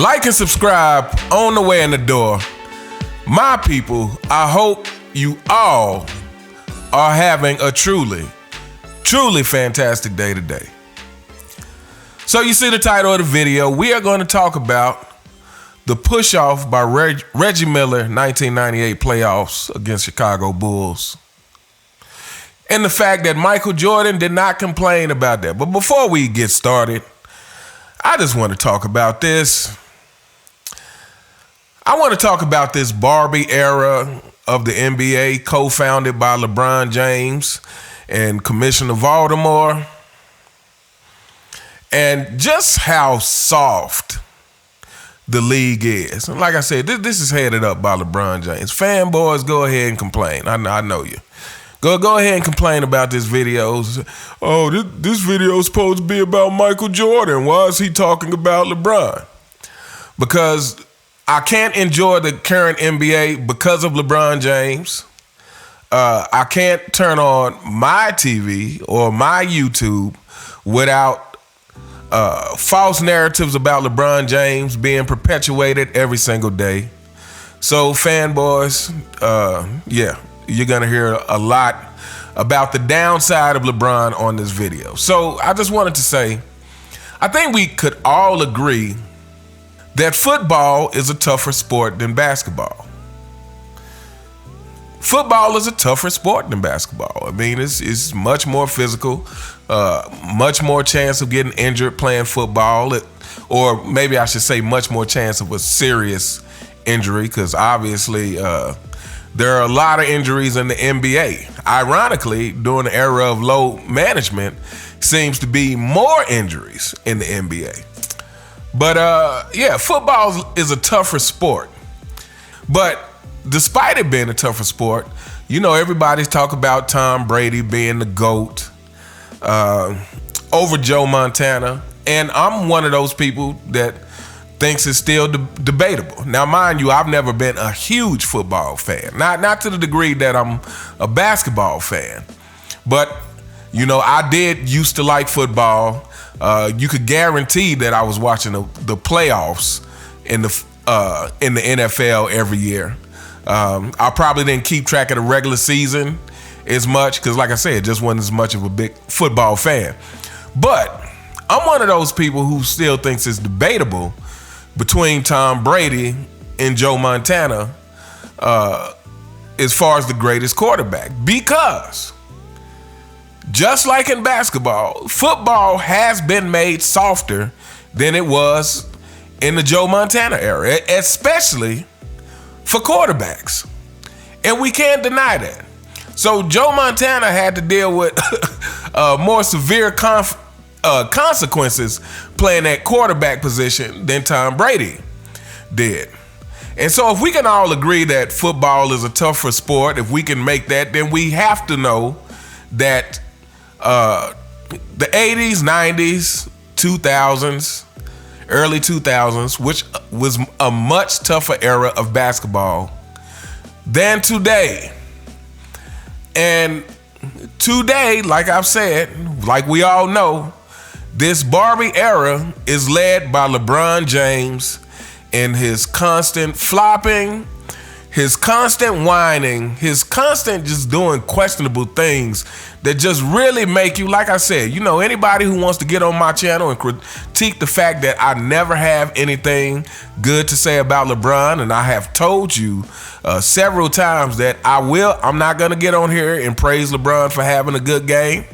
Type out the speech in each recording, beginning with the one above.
Like and subscribe on the way in the door. My people, I hope you all are having a truly fantastic day today. So you see the title of the video. We are going to talk about the push-off by Reggie Miller 1998 playoffs against Chicago Bulls. And the fact that Michael Jordan did not complain about that. But before we get started, I just want to talk about this. I want to talk about this Barbie era of the NBA, co-founded by LeBron James and Commissioner Baltimore, and just how soft the league is. And like I said, this is headed up by LeBron James. Fanboys, go ahead and complain. I know you. Go ahead and complain about this video. Oh, this video is supposed to be about Michael Jordan. Why is he talking about LeBron? Because I can't enjoy the current NBA because of LeBron James. I can't turn on my TV or my YouTube without false narratives about LeBron James being perpetuated every single day. So fanboys, you're going to hear a lot about the downside of LeBron on this video. So I just wanted to say, I think we could all agree that football is a tougher sport than basketball. Football is a tougher sport than basketball. I mean, it's much more physical, much more chance of getting injured playing football, or maybe I should say much more chance of a serious injury, because obviously there are a lot of injuries in the NBA. Ironically, during the era of load management, seems to be more injuries in the NBA. But football is a tougher sport. But despite it being a tougher sport, you know, everybody's talking about Tom Brady being the GOAT over Joe Montana. And I'm one of those people that thinks it's still debatable. Now, mind you, I've never been a huge football fan. Not to the degree that I'm a basketball fan. But, you know, I did used to like football. You could guarantee that I was watching the playoffs in the NFL every year. I probably didn't keep track of the regular season as much because, like I said, just wasn't as much of a big football fan. But I'm one of those people who still thinks it's debatable between Tom Brady and Joe Montana as far as the greatest quarterback. Because just like in basketball, football has been made softer than it was in the Joe Montana era, especially for quarterbacks. And we can't deny that. So Joe Montana had to deal with more severe consequences playing that quarterback position than Tom Brady did. And so if we can all agree that football is a tougher sport, if we can make that, then we have to know that the 80s, 90s, 2000s, early 2000s, which was a much tougher era of basketball than today. And today, like I've said, like we all know, this Barbie era is led by LeBron James and his constant flopping, his constant whining, his constant just doing questionable things that just really make you, like I said, you know, anybody who wants to get on my channel and critique the fact that I never have anything good to say about LeBron, and I have told you several times that I'm not going to get on here and praise LeBron for having a good game.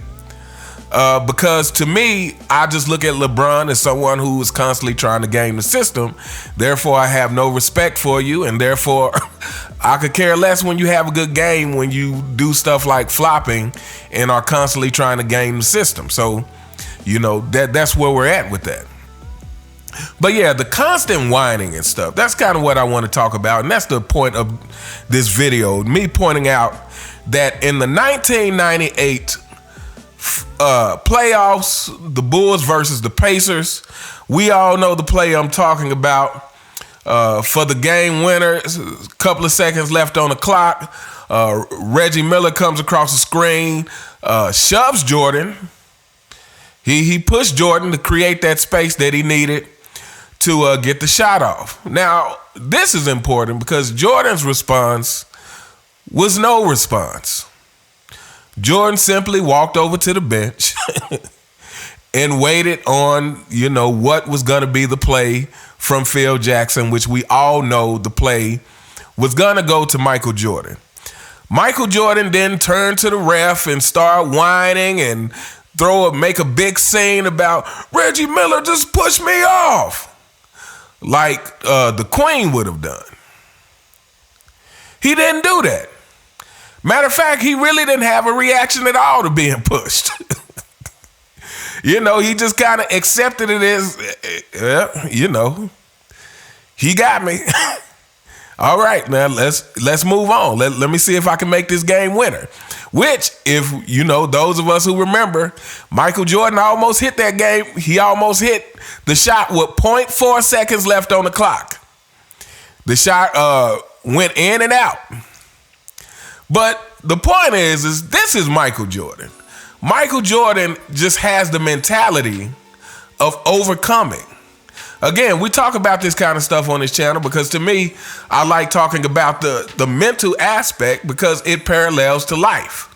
Because to me, I just look at LeBron as someone who is constantly trying to game the system. Therefore, I have no respect for you, and therefore, I could care less when you have a good game when you do stuff like flopping and are constantly trying to game the system. So, you know, that's where we're at with that. But yeah, the constant whining and stuff, that's kind of what I want to talk about. And that's the point of this video, me pointing out that in the 1998 playoffs, the Bulls versus the Pacers, we all know the play I'm talking about. For the game winner, a couple of seconds left on the clock, Reggie Miller comes across the screen, shoves Jordan. He pushed Jordan to create that space that he needed to get the shot off. Now, this is important because Jordan's response was no response. Jordan simply walked over to the bench and waited on, what was going to be the play from Phil Jackson, which we all know the play was going to go to Michael Jordan. Michael Jordan then turned to the ref and started whining and make a big scene about Reggie Miller just pushed me off, like the Queen would have done. He didn't do that. Matter of fact, he really didn't have a reaction at all to being pushed. He just kind of accepted it as, he got me. All right, man, let's move on. Let me see if I can make this game winner. Which, if those of us who remember, Michael Jordan almost hit that game. He almost hit the shot with 0.4 seconds left on the clock. The shot went in and out. But the point is this is Michael Jordan. Michael Jordan just has the mentality of overcoming. Again, we talk about this kind of stuff on this channel because to me, I like talking about the mental aspect because it parallels to life.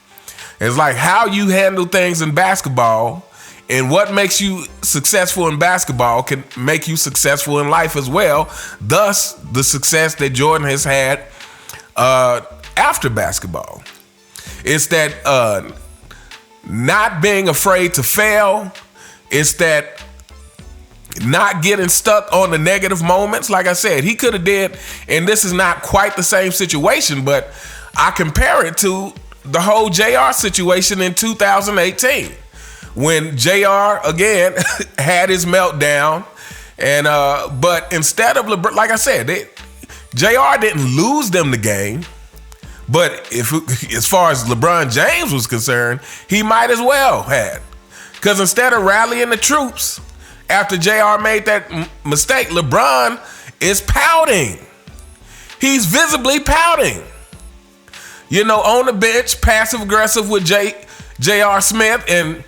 It's like how you handle things in basketball and what makes you successful in basketball can make you successful in life as well. Thus, the success that Jordan has had after basketball. It's that not being afraid to fail. It's that not getting stuck on the negative moments. Like I said, he could have did, and this is not quite the same situation, but I compare it to the whole JR situation in 2018 when JR again had his meltdown, and but instead of LeBron, like I said, JR didn't lose them the game. But as far as LeBron James was concerned, he might as well had. Because instead of rallying the troops after JR made that mistake, LeBron is pouting. He's visibly pouting. On the bench, passive aggressive with J.R. Smith and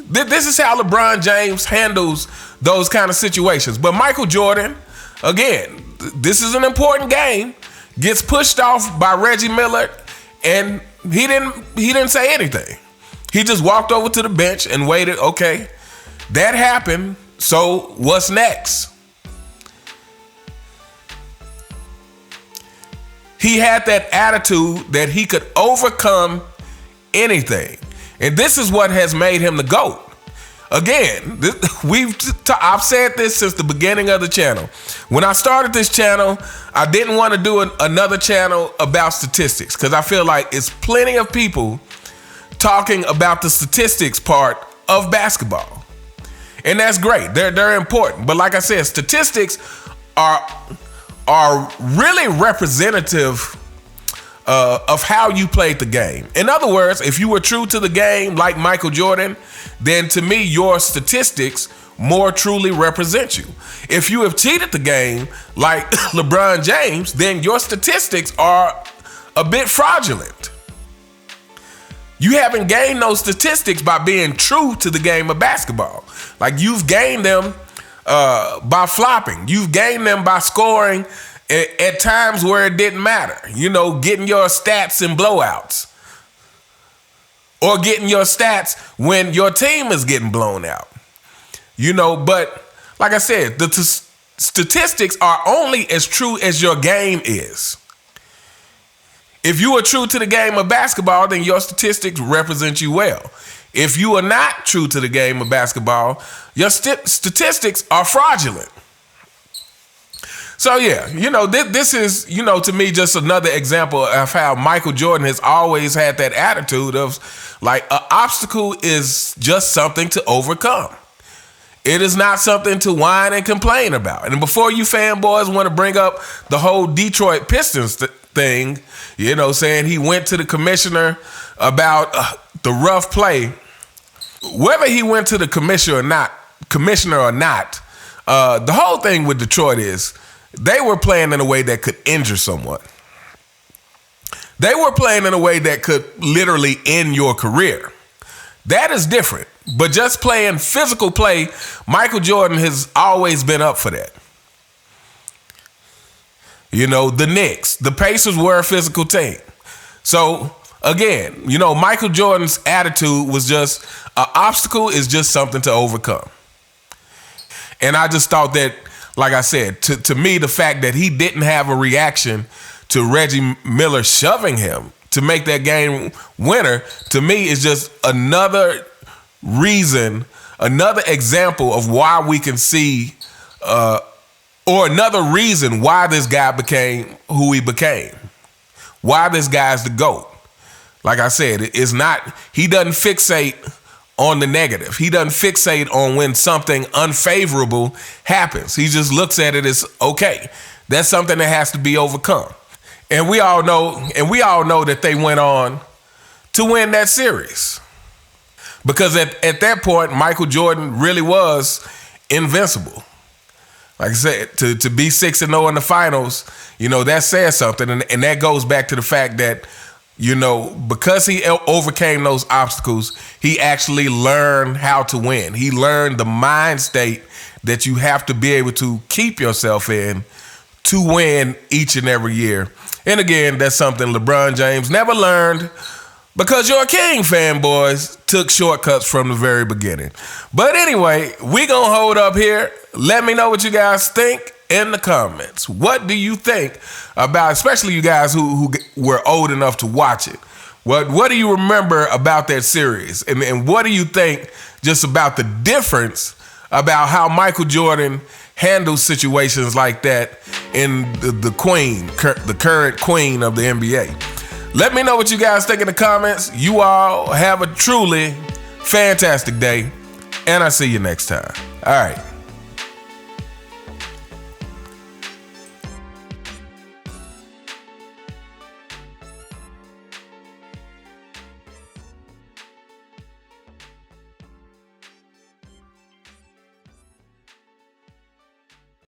this is how LeBron James handles those kind of situations. But Michael Jordan, again, this is an important game. Gets pushed off by Reggie Miller, and he didn't say anything. He just walked over to the bench and waited. Okay, that happened. So what's next? He had that attitude that he could overcome anything, and this is what has made him the GOAT. Again, I've said this since the beginning of the channel. When I started this channel, I didn't want to do another channel about statistics because I feel like it's plenty of people talking about the statistics part of basketball. And that's great. They're important. But like I said, statistics are really representative of how you played the game. In other words, if you were true to the game like Michael Jordan, then to me, your statistics more truly represent you. If you have cheated the game like LeBron James, then your statistics are a bit fraudulent. You haven't gained those statistics by being true to the game of basketball. Like you've gained them by flopping. You've gained them by scoring at times where it didn't matter. Getting your stats in blowouts. Or getting your stats when your team is getting blown out. But like I said, the statistics are only as true as your game is. If you are true to the game of basketball, then your statistics represent you well. If you are not true to the game of basketball, your statistics are fraudulent. So yeah, this is, to me, just another example of how Michael Jordan has always had that attitude of like an obstacle is just something to overcome. It is not something to whine and complain about. And before you fanboys want to bring up the whole Detroit Pistons thing, saying he went to the commissioner about the rough play, whether he went to the commissioner or not, the whole thing with Detroit is they were playing in a way that could injure someone. They were playing in a way that could literally end your career. That is different. But just playing physical play, Michael Jordan has always been up for that. You know, the Knicks, the Pacers were a physical team. So, again, you know, Michael Jordan's attitude was just, an obstacle is just something to overcome. And I just thought that, like I said, to me, the fact that he didn't have a reaction to Reggie Miller shoving him to make that game winner, to me, is just another reason, another example of why we can see, or another reason why this guy became who he became. Why this guy's the GOAT. Like I said, it's not, he doesn't fixate on the negative. He doesn't fixate on when something unfavorable happens. He just looks at it as, okay, that's something that has to be overcome. And we all know that they went on to win that series. Because at that point, Michael Jordan really was invincible. Like I said, to be 6-0 in the finals, you know, that says something. And that goes back to the fact that, you know, because he overcame those obstacles, he actually learned how to win. He learned the mind state that you have to be able to keep yourself in to win each and every year. And again, that's something LeBron James never learned, because your King fanboys took shortcuts from the very beginning. But anyway, we gonna hold up here. Let me know what you guys think in the comments. What do you think about, especially you guys who were old enough to watch it? What do you remember about that series? And what do you think just about the difference about how Michael Jordan handles situations like that in the current queen of the NBA? Let me know what you guys think in the comments. You all have a truly fantastic day, and I'll see you next time. All right.